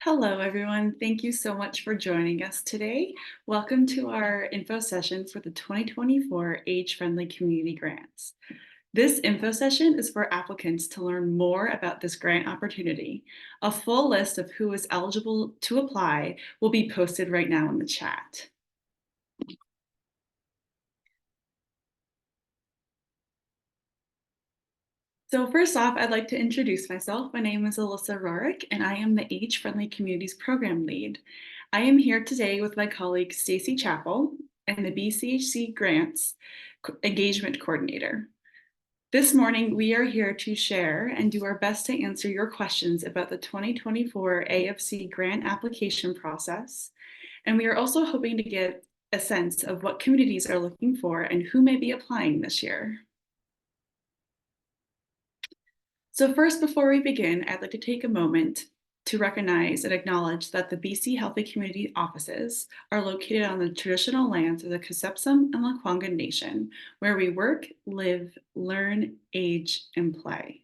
Hello, everyone. Thank you so much for joining us today. Welcome to our info session for the 2024 Age-Friendly Community Grants. This info session is for applicants to learn more about this grant opportunity. A full list of who is eligible to apply will be posted right now in the chat. So first off, I'd like to introduce myself. My name is Alyssa Roehrich, and I am the Age-Friendly Communities Program Lead. I am here today with my colleague, Stacy Chappel, and the BCHC Grants Engagement Coordinator. This morning, we are here to share and do our best to answer your questions about the 2024 AFC grant application process. And we are also hoping to get a sense of what communities are looking for and who may be applying this year. So first, before we begin, I'd like to take a moment to recognize and acknowledge that the BC Healthy Community offices are located on the traditional lands of the Kisepsum and Lekwungen Nation, where we work, live, learn, age, and play.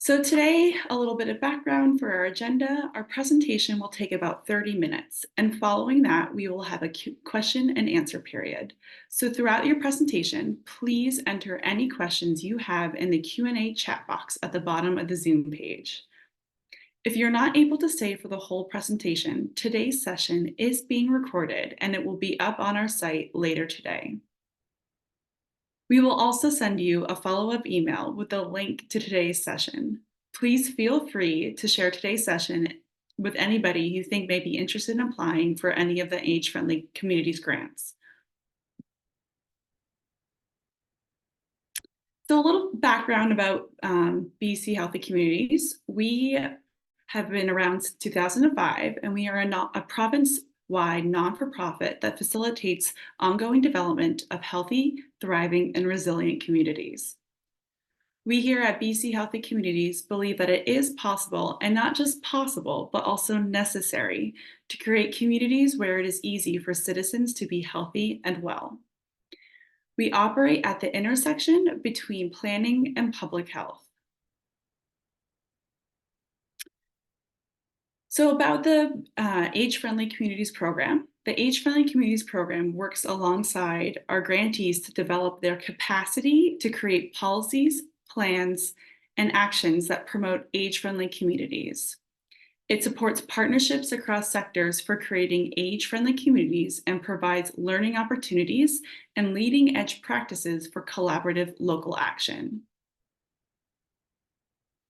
So today, a little bit of background for our agenda. Our presentation will take about 30 minutes, and following that, we will have a question and answer period. So throughout your presentation, please enter any questions you have in the Q&A chat box at the bottom of the Zoom page. If you're not able to stay for the whole presentation, today's session is being recorded and it will be up on our site later today. We will also send you a follow-up email with a link to today's session. Please feel free to share today's session with anybody you think may be interested in applying for any of the Age-Friendly Communities grants. So a little background about BC Healthy Communities. We have been around since 2005, and we are a province-wide non-for-profit that facilitates ongoing development of healthy, thriving, and resilient communities. We here at BC Healthy Communities believe that it is possible, and not just possible, but also necessary, to create communities where it is easy for citizens to be healthy and well. We operate at the intersection between planning and public health. So about the Age-Friendly Communities Program, the Age-Friendly Communities Program works alongside our grantees to develop their capacity to create policies, plans, and actions that promote age-friendly communities. It supports partnerships across sectors for creating age-friendly communities and provides learning opportunities and leading-edge practices for collaborative local action.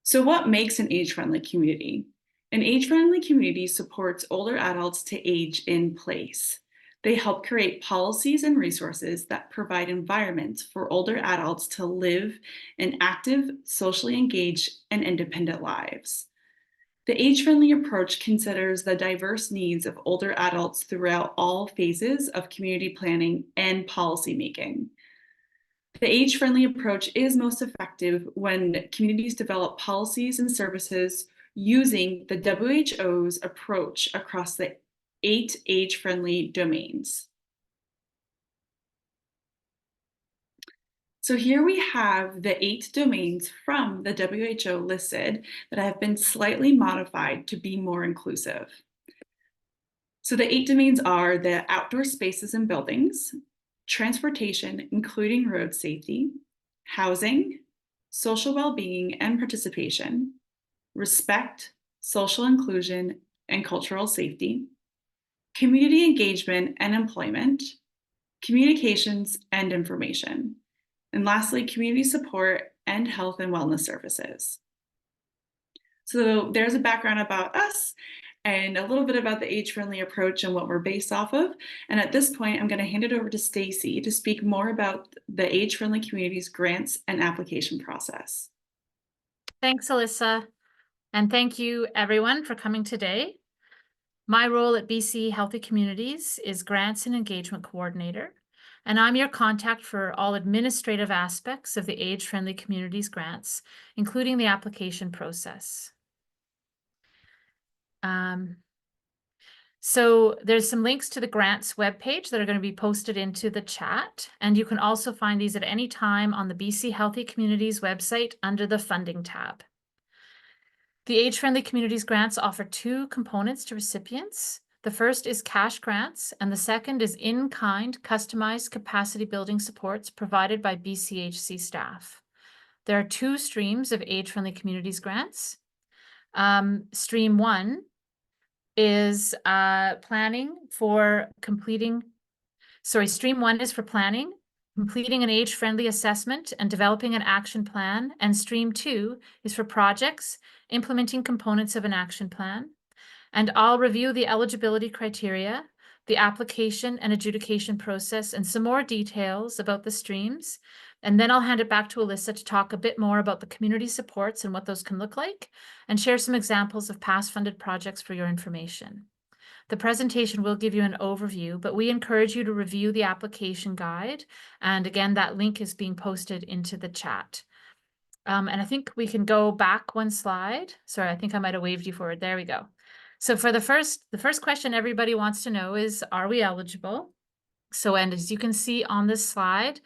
So what makes an age-friendly community? An age-friendly community supports older adults to age in place. They help create policies and resources that provide environments for older adults to live in active, socially engaged, and independent lives. The age-friendly approach considers the diverse needs of older adults throughout all phases of community planning and policymaking. The age-friendly approach is most effective when communities develop policies and services using the WHO's approach across the 8 age-friendly domains. So here we have the 8 domains from the WHO listed that have been slightly modified to be more inclusive. So the 8 domains are the outdoor spaces and buildings, transportation, including road safety, housing, social well-being and participation, respect, social inclusion, and cultural safety, community engagement and employment, communications and information, and lastly, community support and health and wellness services. So there's a background about us and a little bit about the age-friendly approach and what we're based off of. And at this point, I'm going to hand it over to Stacy to speak more about the Age-Friendly Communities grants and application process. Thanks, Alyssa. And thank you everyone for coming today. My role at BC Healthy Communities is Grants and Engagement Coordinator, and I'm your contact for all administrative aspects of the Age-Friendly Communities grants, including the application process. So there's some links to the grants webpage that are going to be posted into the chat, and you can also find these at any time on the BC Healthy Communities website under the funding tab. The age-friendly communities grants offer two components to recipients. The first is cash grants, and the second is in-kind customized capacity building supports provided by BCHC staff. There are two streams of age-friendly communities grants. Stream one is stream one is for planning, completing an age-friendly assessment and developing an action plan, and stream two is for projects, implementing components of an action plan. And I'll review the eligibility criteria, the application and adjudication process, and some more details about the streams. And then I'll hand it back to Alyssa to talk a bit more about the community supports and what those can look like, and share some examples of past funded projects for your information. The presentation will give you an overview, but we encourage you to review the application guide. And again, that link is being posted into the chat. And I think we can go back one slide. Sorry, I think I might have waved you forward. There we go. So for the first question everybody wants to know is, are we eligible? So, and as you can see on this slide,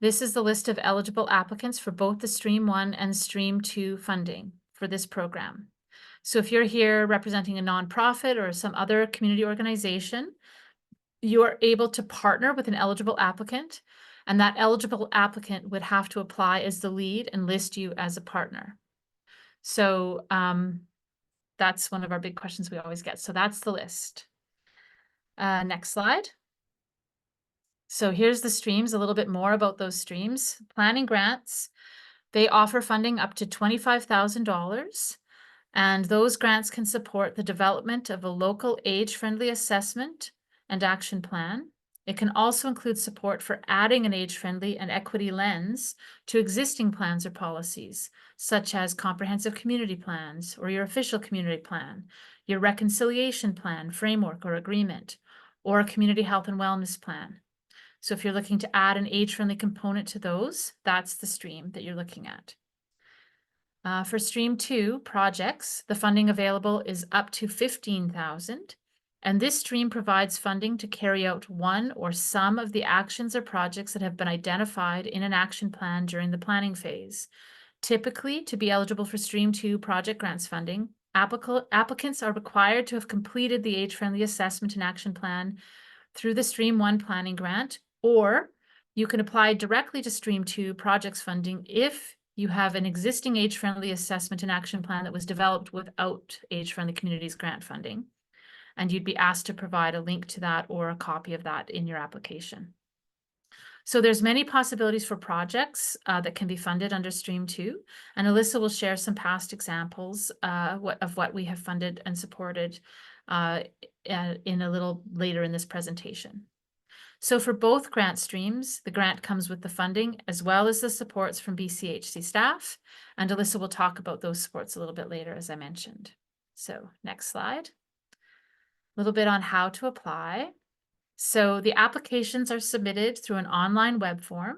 this is the list of eligible applicants for both the Stream 1 and Stream 2 funding for this program. So if you're here representing a nonprofit or some other community organization, you are able to partner with an eligible applicant, and that eligible applicant would have to apply as the lead and list you as a partner. So that's one of our big questions we always get. So that's the list. Next slide. So here's the streams, a little bit more about those streams. Planning grants, they offer funding up to $25,000. And those grants can support the development of a local age-friendly assessment and action plan. It can also include support for adding an age-friendly and equity lens to existing plans or policies, such as comprehensive community plans or your official community plan, your reconciliation plan, framework, or agreement, or a community health and wellness plan. So if you're looking to add an age-friendly component to those, that's the stream that you're looking at. For Stream 2 projects, the funding available is up to $15,000, and this stream provides funding to carry out one or some of the actions or projects that have been identified in an action plan during the planning phase. Typically, to be eligible for Stream 2 project grants funding, applicants are required to have completed the age-friendly assessment and action plan through the Stream 1 planning grant, or you can apply directly to Stream 2 projects funding if you have an existing age-friendly assessment and action plan that was developed without age-friendly communities grant funding, and you'd be asked to provide a link to that or a copy of that in your application. So there's many possibilities for projects that can be funded under Stream 2, and Alyssa will share some past examples of what we have funded and supported in a little later in this presentation. So for both grant streams, the grant comes with the funding as well as the supports from BCHC staff, and Alyssa will talk about those supports a little bit later, as I mentioned. So next slide. A little bit on how to apply. So the applications are submitted through an online web form.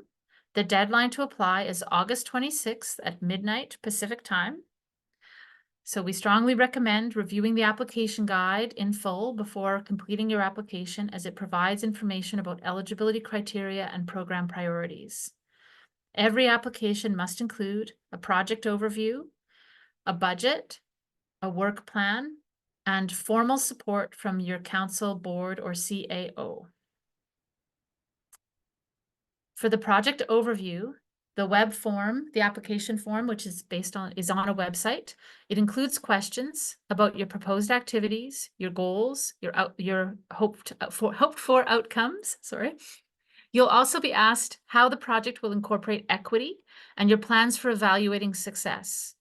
The deadline to apply is August 26th at midnight Pacific time. So we strongly recommend reviewing the application guide in full before completing your application, as it provides information about eligibility criteria and program priorities. Every application must include a project overview, a budget, a work plan, and formal support from your council, board, or CAO. For the project overview, the web form, the application form, which is on a website, it includes questions about your proposed activities, your goals, your hoped for outcomes. Sorry. You'll also be asked how the project will incorporate equity and your plans for evaluating success.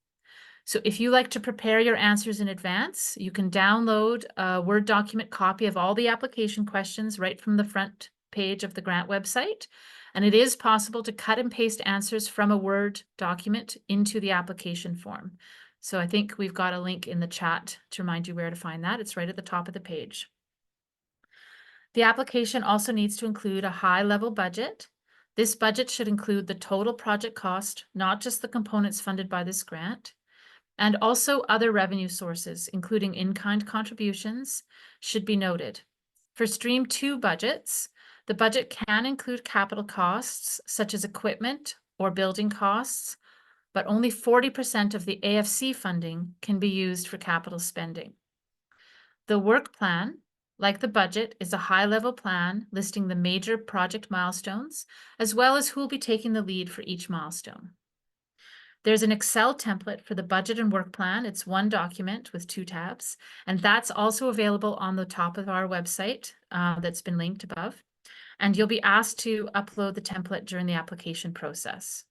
So if you like to prepare your answers in advance, you can download a Word document copy of all the application questions right from the front page of the grant website. And it is possible to cut and paste answers from a Word document into the application form. So I think we've got a link in the chat to remind you where to find that. It's right at the top of the page. The application also needs to include a high-level budget. This budget should include the total project cost, not just the components funded by this grant, and also other revenue sources, including in-kind contributions, should be noted. For Stream 2 budgets, the budget can include capital costs, such as equipment or building costs, but only 40% of the AFC funding can be used for capital spending. The work plan, like the budget, is a high-level plan listing the major project milestones, as well as who will be taking the lead for each milestone. There's an Excel template for the budget and work plan. It's one document with 2 tabs, and that's also available on the top of our website that's been linked above. And you'll be asked to upload the template during the application process.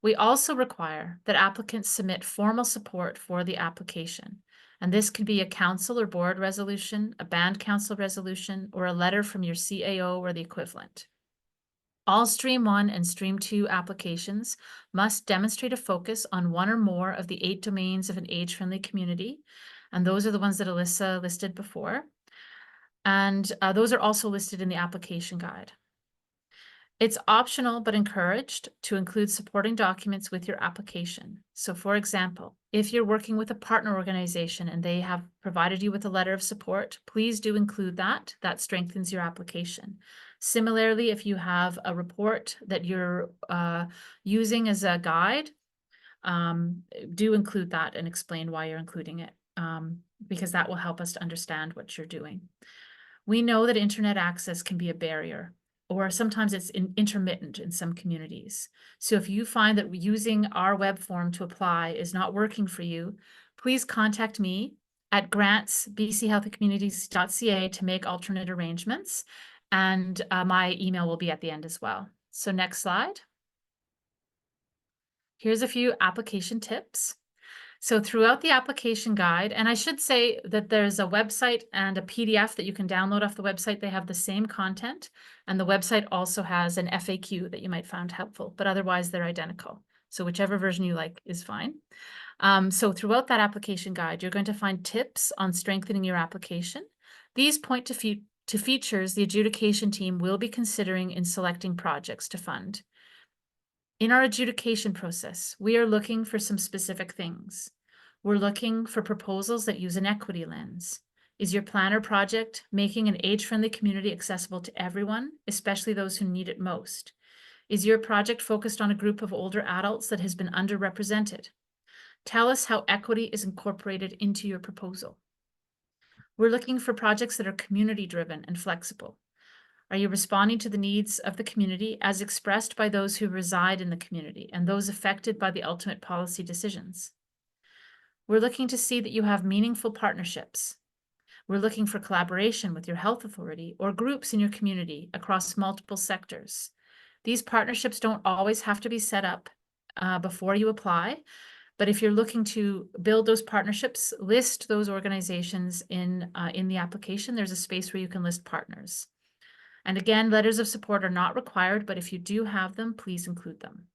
We also require that applicants submit formal support for the application. And this can be a council or board resolution, a band council resolution, or a letter from your CAO or the equivalent. All Stream 1 and Stream 2 applications must demonstrate a focus on one or more of the 8 domains of an age-friendly community. And those are the ones that Alyssa listed before. And those are also listed in the application guide. It's optional but encouraged to include supporting documents with your application. So for example, if you're working with a partner organization and they have provided you with a letter of support, please do include that. That strengthens your application. Similarly, if you have a report that you're using as a guide, do include that and explain why you're including it, because that will help us to understand what you're doing. We know that internet access can be a barrier, or sometimes it's intermittent in some communities. So if you find that using our web form to apply is not working for you, please contact me at grants@bchealthycommunities.ca to make alternate arrangements. And my email will be at the end as well. So next slide. Here's a few application tips. So throughout the application guide, and I should say that there's a website and a PDF that you can download off the website. They have the same content, and the website also has an FAQ that you might find helpful, but otherwise they're identical. So whichever version you like is fine. So throughout that application guide, you're going to find tips on strengthening your application. These point to features the adjudication team will be considering in selecting projects to fund. In our adjudication process, we are looking for some specific things. We're looking for proposals that use an equity lens. Is your plan or project making an age-friendly community accessible to everyone, especially those who need it most? Is your project focused on a group of older adults that has been underrepresented? Tell us how equity is incorporated into your proposal. We're looking for projects that are community-driven and flexible. Are you responding to the needs of the community as expressed by those who reside in the community and those affected by the ultimate policy decisions? We're looking to see that you have meaningful partnerships. We're looking for collaboration with your health authority or groups in your community across multiple sectors. These partnerships don't always have to be set up before you apply, but if you're looking to build those partnerships, list those organizations in the application. There's a space where you can list partners. And again, letters of support are not required, but if you do have them, please include them.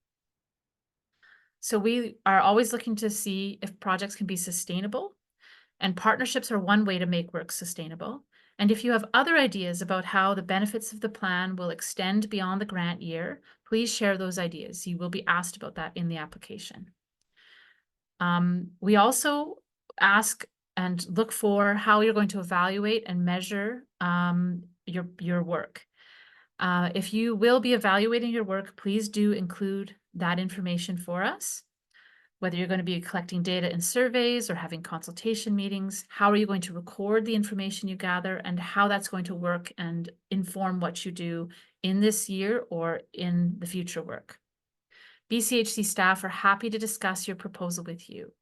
So we are always looking to see if projects can be sustainable, and partnerships are one way to make work sustainable. And if you have other ideas about how the benefits of the plan will extend beyond the grant year, please share those ideas. You will be asked about that in the application. We also ask and look for how you're going to evaluate and measure your work. If you will be evaluating your work, please do include that information for us. Whether you're going to be collecting data in surveys or having consultation meetings, how are you going to record the information you gather and how that's going to work and inform what you do in this year or in the future work. BCHC staff are happy to discuss your proposal with you.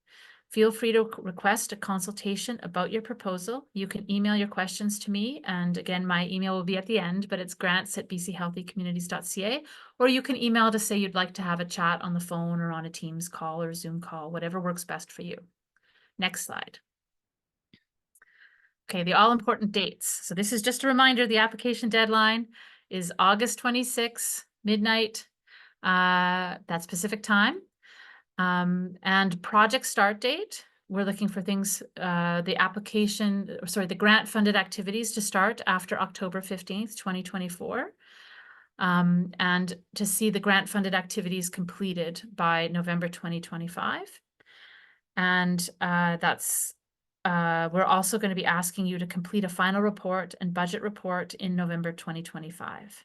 Feel free to request a consultation about your proposal. You can email your questions to me. And again, my email will be at the end, but it's grants@bchealthycommunities.ca. Or you can email to say you'd like to have a chat on the phone or on a Teams call or Zoom call, whatever works best for you. Next slide. Okay, the all-important dates. So this is just a reminder, the application deadline is August 26, midnight. That's Pacific time. And project start date, we're looking for things, the grant funded activities to start after October 15th, 2024. And to see the grant funded activities completed by November 2025. And we're also going to be asking you to complete a final report and budget report in November 2025.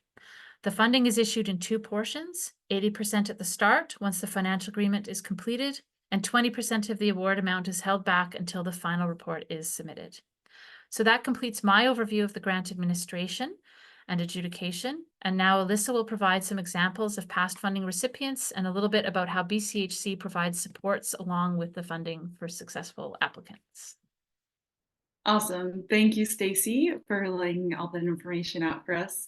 The funding is issued in two portions, 80% at the start once the financial agreement is completed, and 20% of the award amount is held back until the final report is submitted. So that completes my overview of the grant administration and adjudication. And now Alyssa will provide some examples of past funding recipients and a little bit about how BCHC provides supports along with the funding for successful applicants. Awesome. Thank you, Stacy, for laying all that information out for us.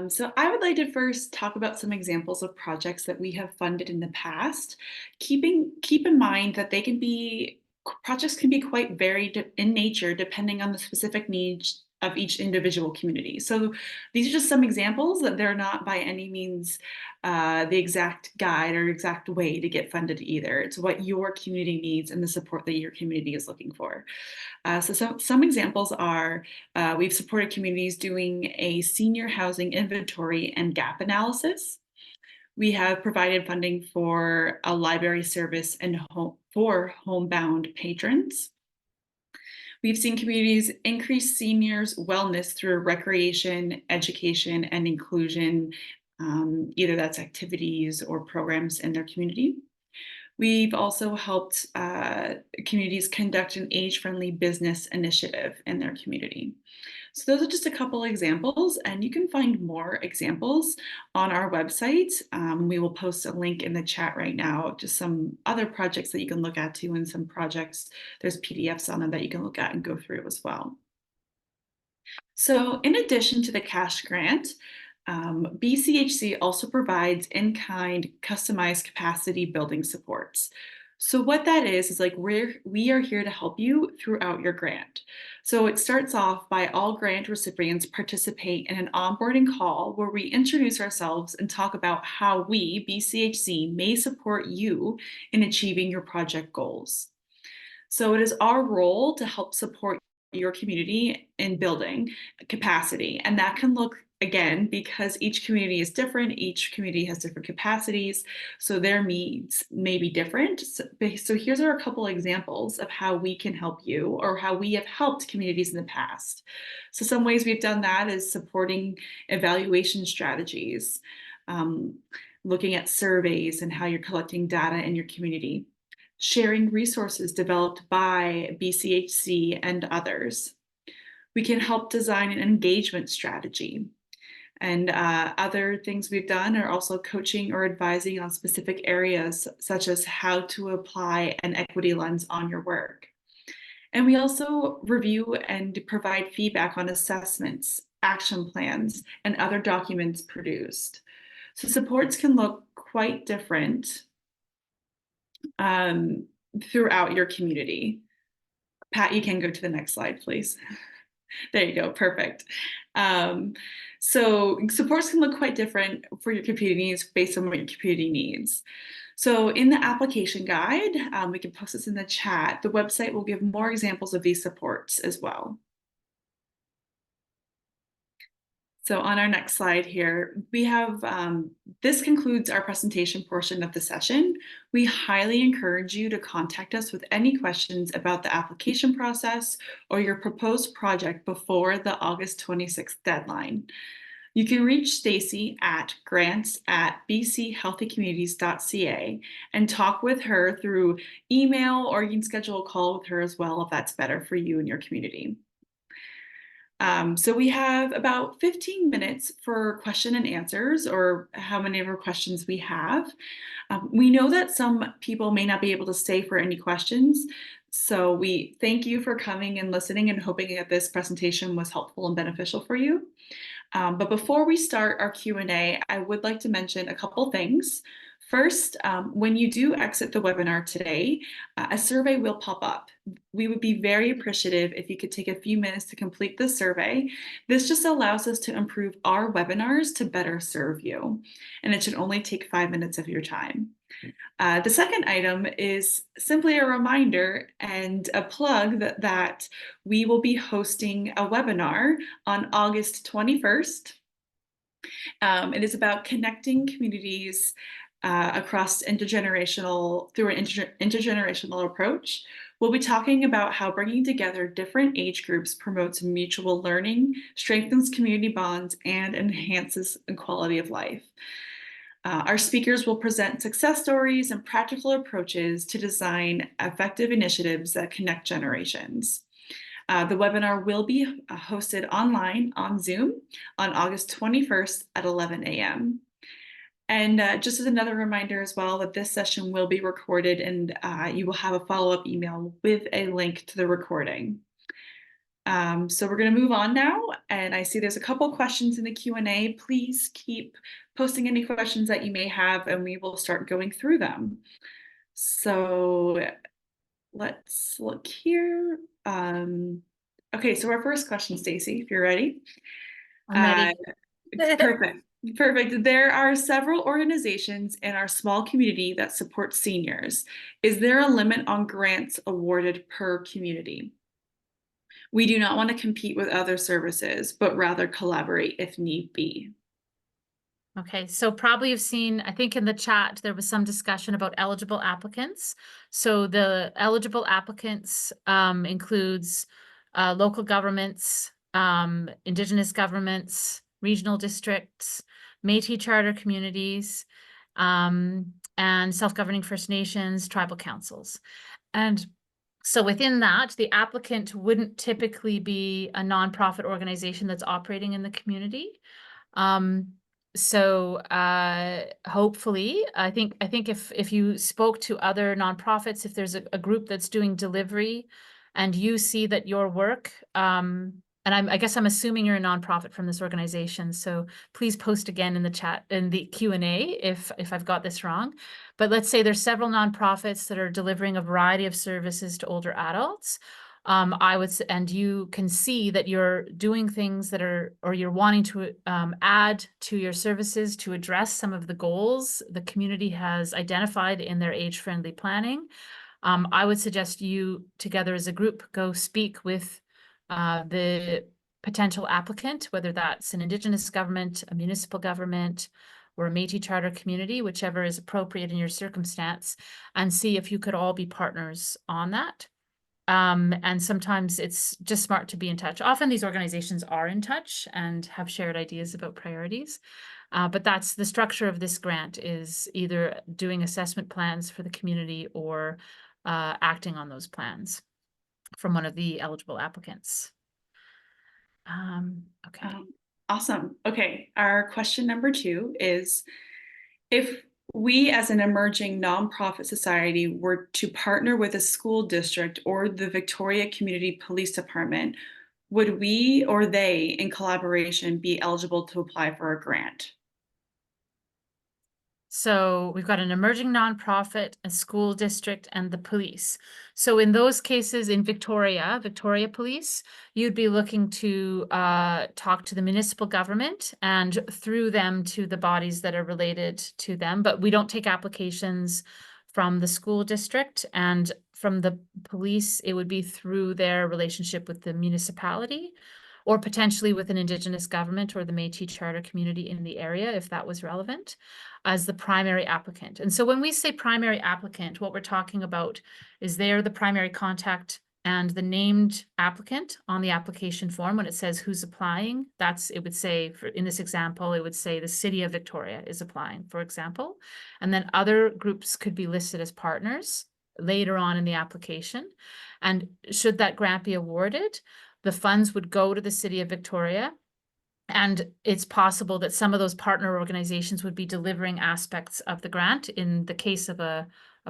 So I would like to first talk about some examples of projects that we have funded in the past. Keep in mind that projects can be quite varied in nature depending on the specific needs of each individual community. So these are just some examples that they're not by any means the exact guide or exact way to get funded either. It's what your community needs and the support that your community is looking for. So some examples are we've supported communities doing a senior housing inventory and gap analysis. We have provided funding for a library service and for homebound patrons. We've seen communities increase seniors' wellness through recreation, education, and inclusion, either that's activities or programs in their community. We've also helped communities conduct an age-friendly business initiative in their community. So those are just a couple examples, and you can find more examples on our website. We will post a link in the chat right now, just some other projects that you can look at too, and some projects, there's PDFs on them that you can look at and go through as well. So in addition to the cash grant, BCHC also provides in-kind customized capacity building supports. So what that is like we are here to help you throughout your grant. So it starts off by all grant recipients participate in an onboarding call where we introduce ourselves and talk about how we, BCHC, may support you in achieving your project goals. So it is our role to help support your community in building capacity, and that can look, again, because each community is different, each community has different capacities, so their needs may be different. So here's a couple examples of how we can help you or how we have helped communities in the past. So some ways we've done that is supporting evaluation strategies, looking at surveys and how you're collecting data in your community, sharing resources developed by BCHC and others. We can help design an engagement strategy. And other things we've done are also coaching or advising on specific areas, such as how to apply an equity lens on your work. And we also review and provide feedback on assessments, action plans, and other documents produced. So supports can look quite different throughout your community. Pat, you can go to the next slide, please. There you go, perfect. So supports can look quite different for your communities based on what your community needs. So in the application guide, we can post this in the chat. The website will give more examples of these supports as well. So on our next slide here, we have, this concludes our presentation portion of the session. We highly encourage you to contact us with any questions about the application process or your proposed project before the August 26th deadline. You can reach Stacy at grants@bchealthycommunities.ca and talk with her through email, or you can schedule a call with her as well if that's better for you and your community. So we have about 15 minutes for question and answers, or how many of our questions we have. We know that some people may not be able to stay for any questions, so we thank you for coming and listening and hoping that this presentation was helpful and beneficial for you. But before we start our Q&A, I would like to mention a couple things. First, when you do exit the webinar today, a survey will pop up. We would be very appreciative if you could take a few minutes to complete the survey. This just allows us to improve our webinars to better serve you, and it should only take 5 minutes of your time. The second item is simply a reminder and a plug that we will be hosting a webinar on August 21st. It is about connecting communities across through an intergenerational approach. We'll be talking about how bringing together different age groups promotes mutual learning, strengthens community bonds, and enhances the quality of life. Our speakers will present success stories and practical approaches to design effective initiatives that connect generations. The webinar will be hosted online on Zoom on August 21st at 11 a.m. And just as another reminder as well, that this session will be recorded, and you will have a follow-up email with a link to the recording. So we're going to move on now, and I see there's a couple questions in the Q&A. Please keep posting any questions that you may have, and we will start going through them. So let's look here. Okay, so our first question, Stacy, if you're ready. I'm ready. Perfect. Perfect. There are several organizations in our small community that support seniors. Is there a limit on grants awarded per community? We do not want to compete with other services, but rather collaborate if need be. Okay, so probably you've seen, I think in the chat, there was some discussion about eligible applicants. So the eligible applicants includes local governments, Indigenous governments, regional districts, Métis charter communities, and self-governing First Nations, tribal councils. And so within that, the applicant wouldn't typically be a nonprofit organization that's operating in the community. So hopefully, I think if you spoke to other nonprofits, if there's a group that's doing delivery and you see that your work, and I guess I'm assuming you're a nonprofit from this organization, so please post again in the chat, in the Q&A if I've got this wrong. But let's say there's several nonprofits that are delivering a variety of services to older adults. And you can see that you're doing things that are, or you're wanting to add to your services to address some of the goals the community has identified in their age-friendly planning. I would suggest you together as a group go speak with the potential applicant, whether that's an Indigenous government, a municipal government, or a Métis charter community, whichever is appropriate in your circumstance, and see if you could all be partners on that. And sometimes it's just smart to be in touch. Often these organizations are in touch and have shared ideas about priorities. But that's the structure of this grant, is either doing assessment plans for the community or acting on those plans from one of the eligible applicants. Okay. Awesome. Okay, our question number 2 is, if we as an emerging nonprofit society were to partner with a school district or the Victoria Community Police Department, would we or they in collaboration be eligible to apply for a grant? So we've got an emerging nonprofit, a school district, and the police. So in those cases in Victoria Police, you'd be looking to talk to the municipal government and through them to the bodies that are related to them. But we don't take applications from the school district, and from the police, it would be through their relationship with the municipality, or potentially with an Indigenous government or the Métis charter community in the area, if that was relevant, as the primary applicant. And so when we say primary applicant, what we're talking about is they're the primary contact and the named applicant on the application form. When it says who's applying, it would say, in this example, it would say the City of Victoria is applying, for example. And then other groups could be listed as partners later on in the application. And should that grant be awarded, the funds would go to the City of Victoria. And it's possible that some of those partner organizations would be delivering aspects of the grant, in the case of a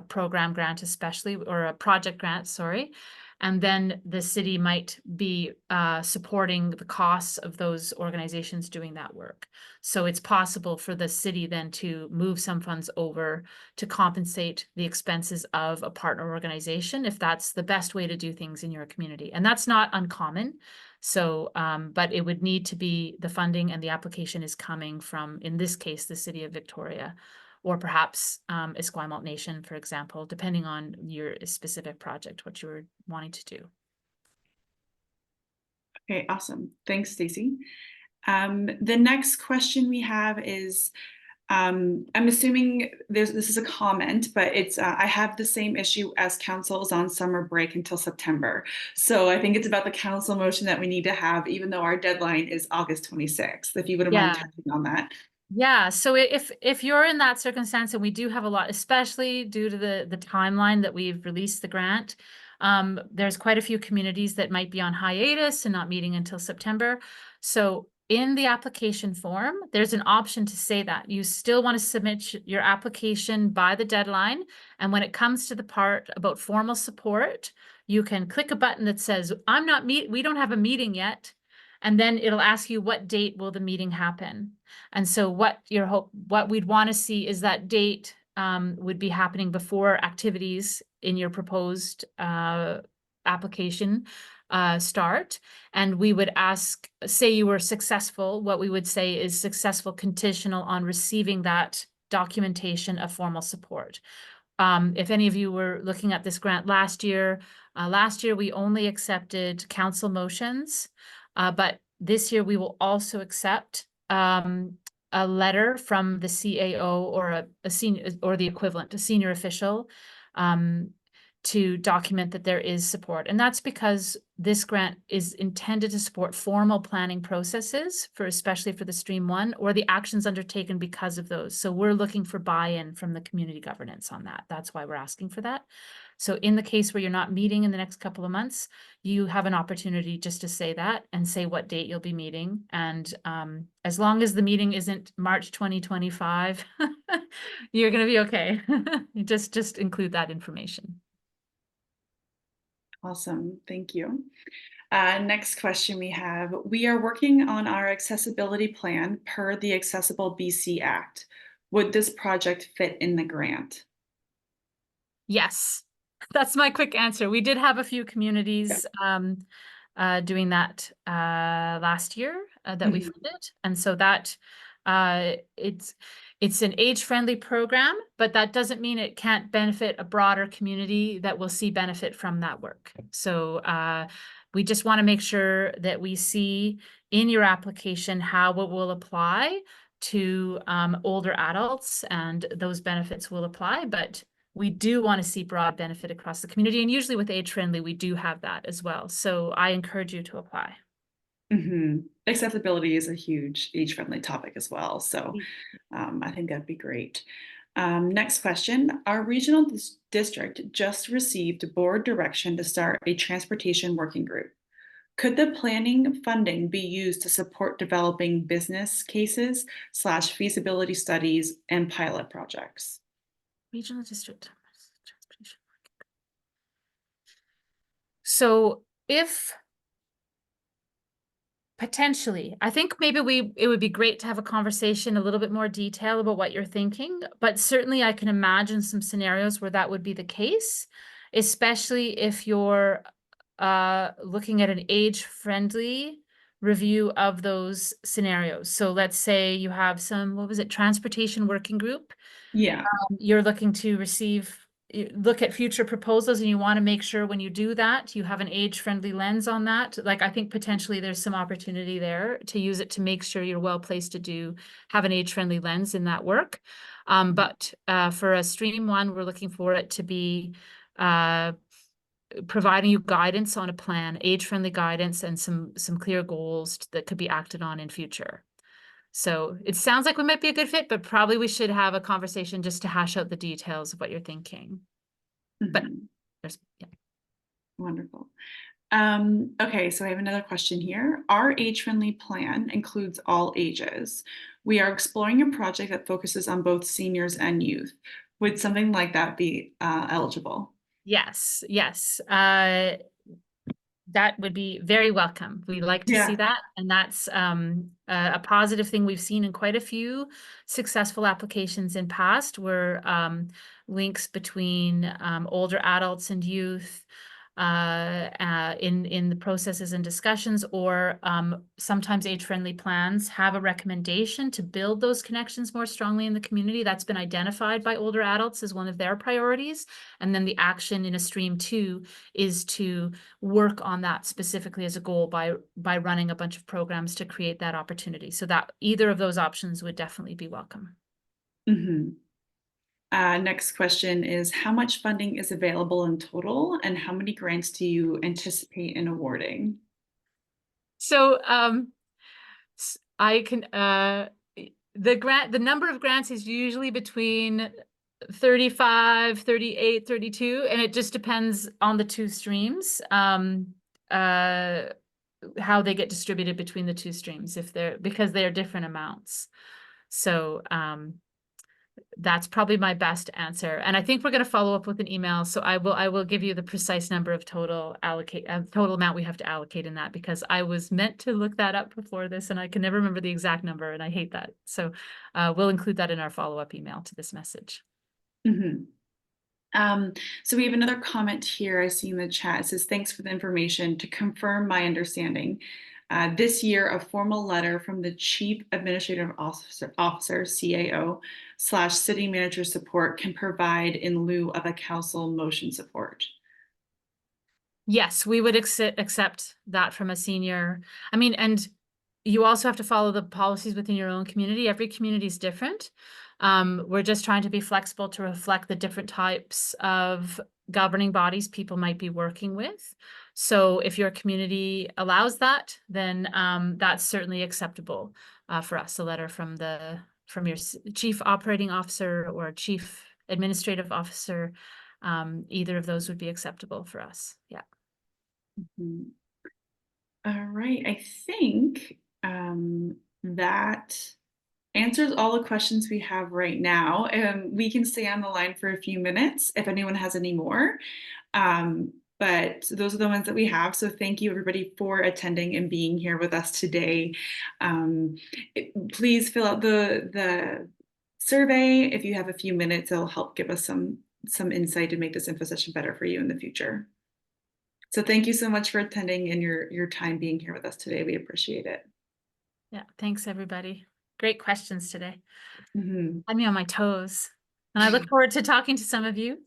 program grant especially, or a project grant, sorry. And then the city might be supporting the costs of those organizations doing that work. So it's possible for the city then to move some funds over to compensate the expenses of a partner organization, if that's the best way to do things in your community. And that's not uncommon. So, but it would need to be the funding, and the application is coming from, in this case, the City of Victoria, or perhaps Esquimalt Nation, for example, depending on your specific project, what you're wanting to do. Okay, awesome. Thanks, Stacy. The next question we have is, I'm assuming this is a comment, but it's I have the same issue as council is on summer break until September. So I think it's about the council motion that we need to have, even though our deadline is August 26th, if you wouldn't mind Yeah. touching on that. Yeah, so if you're in that circumstance, and we do have a lot, especially due to the timeline that we've released the grant, there's quite a few communities that might be on hiatus and not meeting until September. So in the application form, there's an option to say that you still want to submit your application by the deadline. And when it comes to the part about formal support, you can click a button that says, we don't have a meeting yet. And then it'll ask you, what date will the meeting happen? And so what we'd want to see is that date would be happening before activities in your proposed application start. And we would ask, say you were successful, what we would say is successful conditional on receiving that documentation of formal support. If any of you were looking at this grant last year we only accepted council motions, but this year we will also accept a letter from the CAO or a senior or the equivalent, a senior official, to document that there is support. And that's because this grant is intended to support formal planning processes especially for the Stream 1 or the actions undertaken because of those. So we're looking for buy-in from the community governance on that. That's why we're asking for that. So in the case where you're not meeting in the next couple of months, you have an opportunity just to say that and say what date you'll be meeting. And as long as the meeting isn't March 2025, you're going to be okay. You just include that information. Awesome, thank you. Next question we have, we are working on our accessibility plan per the Accessible BC Act. Would this project fit in the grant? Yes, that's my quick answer. We did have a few communities doing that last year that we funded. And so that it's an age-friendly program, but that doesn't mean it can't benefit a broader community that will see benefit from that work. So we just want to make sure that we see in your application how it will apply to older adults, and those benefits will apply, but we do want to see broad benefit across the community. And usually with age friendly, we do have that as well. So I encourage you to apply. Accessibility is a huge age-friendly topic as well. So I think that'd be great. Next question, our regional district just received board direction to start a transportation working group. Could the planning funding be used to support developing business cases / feasibility studies and pilot projects? Regional district transportation. So if potentially, I think maybe it would be great to have a conversation, a little bit more detail about what you're thinking, but certainly I can imagine some scenarios where that would be the case, especially if you're looking at an age-friendly review of those scenarios. So let's say you have some, what was it, transportation working group. Yeah. You're looking to look at future proposals, and you want to make sure when you do that, you have an age-friendly lens on that. Like, I think potentially there's some opportunity there to use it to make sure you're well placed to have an age-friendly lens in that work. But for a Stream 1, we're looking for it to be providing you guidance on a plan, age-friendly guidance, and some clear goals that could be acted on in future. So it sounds like we might be a good fit, but probably we should have a conversation just to hash out the details of what you're thinking. But yeah. Wonderful. Okay, so I have another question here. Our age-friendly plan includes all ages. We are exploring a project that focuses on both seniors and youth. Would something like that be eligible? Yes. That would be very welcome. We'd like to see that. And that's a positive thing we've seen in quite a few successful applications in past, where links between older adults and youth in the processes and discussions, or sometimes age-friendly plans have a recommendation to build those connections more strongly in the community. That's been identified by older adults as one of their priorities. And then the action in a Stream 2 is to work on that specifically as a goal by running a bunch of programs to create that opportunity. So that either of those options would definitely be welcome. Mhm. Next question is, how much funding is available in total, and how many grants do you anticipate in awarding? So I can the number of grants is usually between 35, 38, 32, and it just depends on the two streams. Uh how they get distributed between the two streams because they're different amounts. So that's probably my best answer. And I think we're going to follow up with an email. So I will give you the precise number of total amount we have to allocate in that, because I was meant to look that up before this and I can never remember the exact number, and I hate that. So we'll include that in our follow-up email to this message. Mhm. So we have another comment here I see in the chat. It says, thanks for the information. To confirm my understanding, this year, a formal letter from the Chief Administrative Officer CAO / City Manager support can provide in lieu of a council motion support. Yes, we would accept that from a senior. I mean, and you also have to follow the policies within your own community. Every community is different. We're just trying to be flexible to reflect the different types of governing bodies people might be working with. So if your community allows that, then that's certainly acceptable for us. A letter from your chief operating officer or chief administrative officer, either of those would be acceptable for us. Yeah. Mhm. All right, I think that answers all the questions we have right now. We can stay on the line for a few minutes if anyone has any more. But those are the ones that we have. So thank you everybody for attending and being here with us today. Please fill out the survey if you have a few minutes. It'll help give us some insight and make this info session better for you in the future. So thank you so much for attending and your time being here with us today. We appreciate it. Yeah, thanks everybody. Great questions today. Mhm. Had me on my toes. And I look forward to talking to some of you